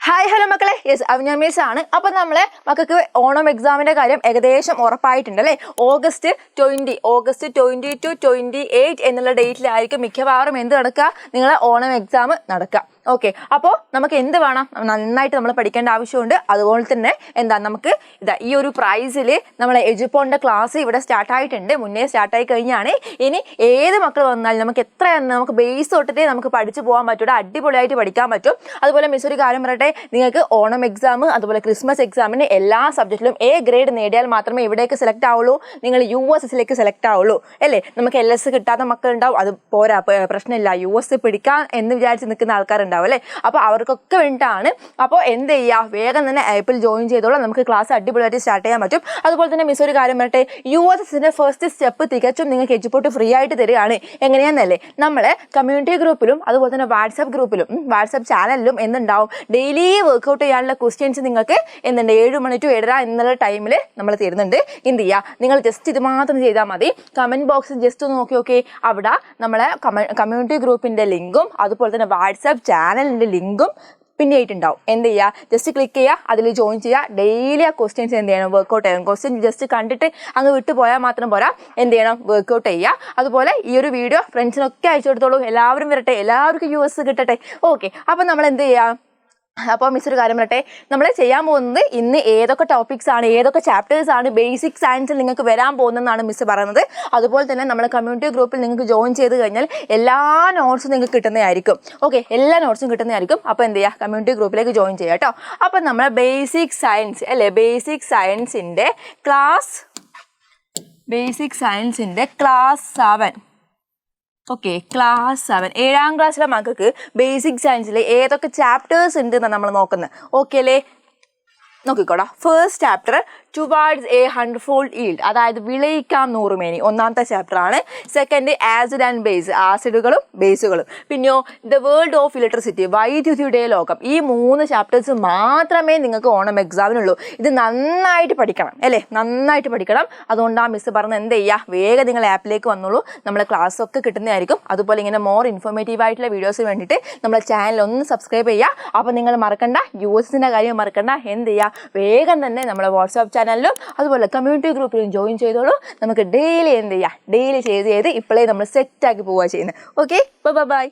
Hi hello മക്കളെ, yes അവ്ന miss ആണ്. അപ്പം നമ്മളെ മക്കൾക്ക് ഓണം എക്സാമിൻ്റെ കാര്യം ഏകദേശം ഉറപ്പായിട്ടുണ്ട് അല്ലേ. ഓഗസ്റ്റ് 20 to 28 എന്നുള്ള ഡേറ്റിലായിരിക്കും മിക്കവാറും എന്ത് നടക്കുക, നിങ്ങളെ ഓണം എക്സാം നടക്കുക. ഓക്കെ, അപ്പോൾ നമുക്ക് എന്ത് വേണം, നന്നായിട്ട് നമ്മൾ പഠിക്കേണ്ട ആവശ്യമുണ്ട്. അതുപോലെ തന്നെ നമുക്ക് ഈ ഒരു പ്രൈസിൽ നമ്മളെ എജുപോണിൻ്റെ ക്ലാസ് ഇവിടെ സ്റ്റാർട്ടായിട്ടുണ്ട്, മുന്നേ സ്റ്റാർട്ടായി കഴിഞ്ഞാണ്. ഇനി ഏത് മക്കൾ വന്നാലും നമുക്ക് ബേസ് തൊട്ടിട്ടേ നമുക്ക് പഠിച്ചു പോകാൻ പറ്റൂടെ, അടിപൊളിയായിട്ട് പഠിക്കാൻ പറ്റും. അതുപോലെ മിസ് ഒരു കാര്യം പറയട്ടെ, നിങ്ങൾക്ക് ഓണം എക്സാം അതുപോലെ ക്രിസ്മസ് എക്സാമിന് എല്ലാ സബ്ജക്റ്റിലും A ഗ്രേഡ് നേടിയാൽ മാത്രമേ ഇവിടേക്ക് സെലക്ട് ആവുള്ളൂ, നിങ്ങൾ USSലേക്ക് സെലക്ട് ആവുള്ളൂ അല്ലേ. നമുക്ക് LS കിട്ടാത്ത മക്കളുണ്ടാവും, അത് പോരാ, പ്രശ്നമില്ല, US പിടിക്കാൻ എന്ന് വിചാരിച്ച് നിൽക്കുന്ന ആൾക്കാരുണ്ടാവും അല്ലേ. അപ്പോൾ അവർക്കൊക്കെ വേണ്ടിയിട്ടാണ്. അപ്പോൾ എന്ത് ചെയ്യുക, വേഗം തന്നെ ആപ്പിൽ ജോയിൻ ചെയ്തോളാം, നമുക്ക് ക്ലാസ് അടിപൊളിയായിട്ട് സ്റ്റാർട്ട് ചെയ്യാൻ പറ്റും. അതുപോലെ തന്നെ മിസ് ഒരു കാര്യം പറയട്ടെ, USSൻ്റെ ഫസ്റ്റ് സ്റ്റെപ്പ് തികച്ചും നിങ്ങൾക്ക് എജുപോർട്ട് ഫ്രീ ആയിട്ട് തരികയാണ്. എങ്ങനെയാണെന്നല്ലേ, നമ്മളെ കമ്മ്യൂണിറ്റി ഗ്രൂപ്പിലും അതുപോലെ തന്നെ വാട്സാപ്പ് ഗ്രൂപ്പിലും വാട്സാപ്പ് ചാനലിലും എന്തുണ്ടാവും, ഡെയിലി വർക്കൗട്ട് ചെയ്യാനുള്ള ക്വസ്റ്റ്യൻസ് നിങ്ങൾക്ക് 7 മണി to 7:30 എന്നുള്ള ടൈമിൽ നമ്മൾ തരുന്നുണ്ട്. എന്ത് ചെയ്യുക, നിങ്ങൾ ജസ്റ്റ് ഇത് മാത്രം ചെയ്താൽ മതി. കമൻറ്റ് ബോക്സ് ജസ്റ്റ് ഒന്ന് നോക്കി അവിടെ നമ്മളെ കമ്മ്യൂണിറ്റി ഗ്രൂപ്പിൻ്റെ ലിങ്കും അതുപോലെ തന്നെ വാട്സാപ്പ് ചാനലിൻ്റെ ലിങ്കും പിന്നെ ആയിട്ടുണ്ടാവും. എന്ത് ചെയ്യുക, ജസ്റ്റ് ക്ലിക്ക് ചെയ്യുക, അതിൽ ജോയിൻ ചെയ്യുക. ഡെയിലി ആ ക്വസ്റ്റ്യൻസ് എന്ത് ചെയ്യണം, വർക്കൗട്ട് ചെയ്യണം. ക്വസ്റ്റ്യൻ ജസ്റ്റ് കണ്ടിട്ട് അങ്ങ് വിട്ടു പോയാൽ മാത്രം പോരാ, എന്ത് ചെയ്യണം, വർക്കൗട്ട് ചെയ്യുക. അതുപോലെ ഈ ഒരു വീഡിയോ ഫ്രണ്ട്സിനൊക്കെ അയച്ചു കൊടുത്തോളൂ, എല്ലാവരും വരട്ടെ, എല്ലാവർക്കും US കിട്ടട്ടെ. ഓക്കെ, അപ്പം നമ്മൾ എന്ത് ചെയ്യുക, അപ്പോൾ മിസ് ഒരു കാര്യം പറയട്ടെ, നമ്മൾ ചെയ്യാൻ പോകുന്നത് ഇന്ന് ഏതൊക്കെ ടോപ്പിക്സ് ആണ്, ഏതൊക്കെ ചാപ്റ്റേഴ്സ് ആണ് ബേസിക് സയൻസിൽ നിങ്ങൾക്ക് വരാൻ പോകുന്നതെന്നാണ് മിസ് പറയുന്നത്. അതുപോലെ തന്നെ നമ്മൾ കമ്മ്യൂണിറ്റി ഗ്രൂപ്പിൽ നിങ്ങൾക്ക് ജോയിൻ ചെയ്ത് കഴിഞ്ഞാൽ എല്ലാ നോട്ട്സും നിങ്ങൾക്ക് കിട്ടുന്നതായിരിക്കും. ഓക്കെ, എല്ലാ നോട്ട്സും കിട്ടുന്നതായിരിക്കും. അപ്പോൾ എന്ത് ചെയ്യുക, കമ്മ്യൂണിറ്റി ഗ്രൂപ്പിലേക്ക് ജോയിൻ ചെയ്യുക കേട്ടോ. അപ്പോൾ നമ്മൾ ബേസിക് സയൻസ് അല്ലേ, ബേസിക് സയൻസിൻ്റെ ക്ലാസ് 7. ഓക്കെ, ക്ലാസ് 7 7ാം ക്ലാസ്സിലെ മക്കൾക്ക് ബേസിക് സയൻസിൽ ഏതൊക്കെ ചാപ്റ്റേഴ്സ് ഉണ്ട് എന്നാണ് നമ്മൾ നോക്കുന്നത്. ഓക്കെ അല്ലേ, നോക്കിക്കോടാ. First chapter towards a 100-fold yield, അതായത് വിളയിക്കാം 100 മേനി, ഒന്നാമത്തെ ചാപ്റ്റർ ആണ്. സെക്കൻഡ് ആസിഡ് ആൻഡ് ബേസ്, ആസിഡുകളും ബേസുകളും. പിന്നെയോ ദ വേൾഡ് ഓഫ് ഇലക്ട്രിസിറ്റി, വൈദ്യുതിയുടെ ലോകം. ഈ 3 ചാപ്റ്റേഴ്സ് മാത്രമേ നിങ്ങൾക്ക് ഓണം എക്സാമിനുള്ളൂ. ഇത് നന്നായിട്ട് പഠിക്കണം അല്ലേ, നന്നായിട്ട് പഠിക്കണം. അതുകൊണ്ടാണ് മിസ് പറഞ്ഞത് എന്ത് ചെയ്യുക, വേഗം നിങ്ങൾ ആപ്പിലേക്ക് വന്നോളൂ, നമ്മളെ ക്ലാസ്സൊക്കെ കിട്ടുന്നതായിരിക്കും. അതുപോലെ ഇങ്ങനെ മോർ ഇൻഫോർമേറ്റീവ് ആയിട്ടുള്ള വീഡിയോസിന് വേണ്ടിയിട്ട് നമ്മളെ ചാനൽ ഒന്ന് സബ്സ്ക്രൈബ് ചെയ്യുക. അപ്പോൾ നിങ്ങൾ മറക്കണ്ട, USSൻ്റെ കാര്യം മറക്കണ്ട, എന്ത് ചെയ്യുക, വേഗം തന്നെ നമ്മളെ വാട്സാപ്പ് ചാനലിലും അതുപോലെ കമ്മ്യൂണിറ്റി ഗ്രൂപ്പിലും ജോയിൻ ചെയ്തോളൂ. നമുക്ക് ഡെയിലി എന്ത് ചെയ്യുക, ഡെയിലി ചെയ്ത് ഇപ്പോഴേ നമ്മൾ സെറ്റാക്കി പോവുക ചെയ്യുന്നത്. Okay, by.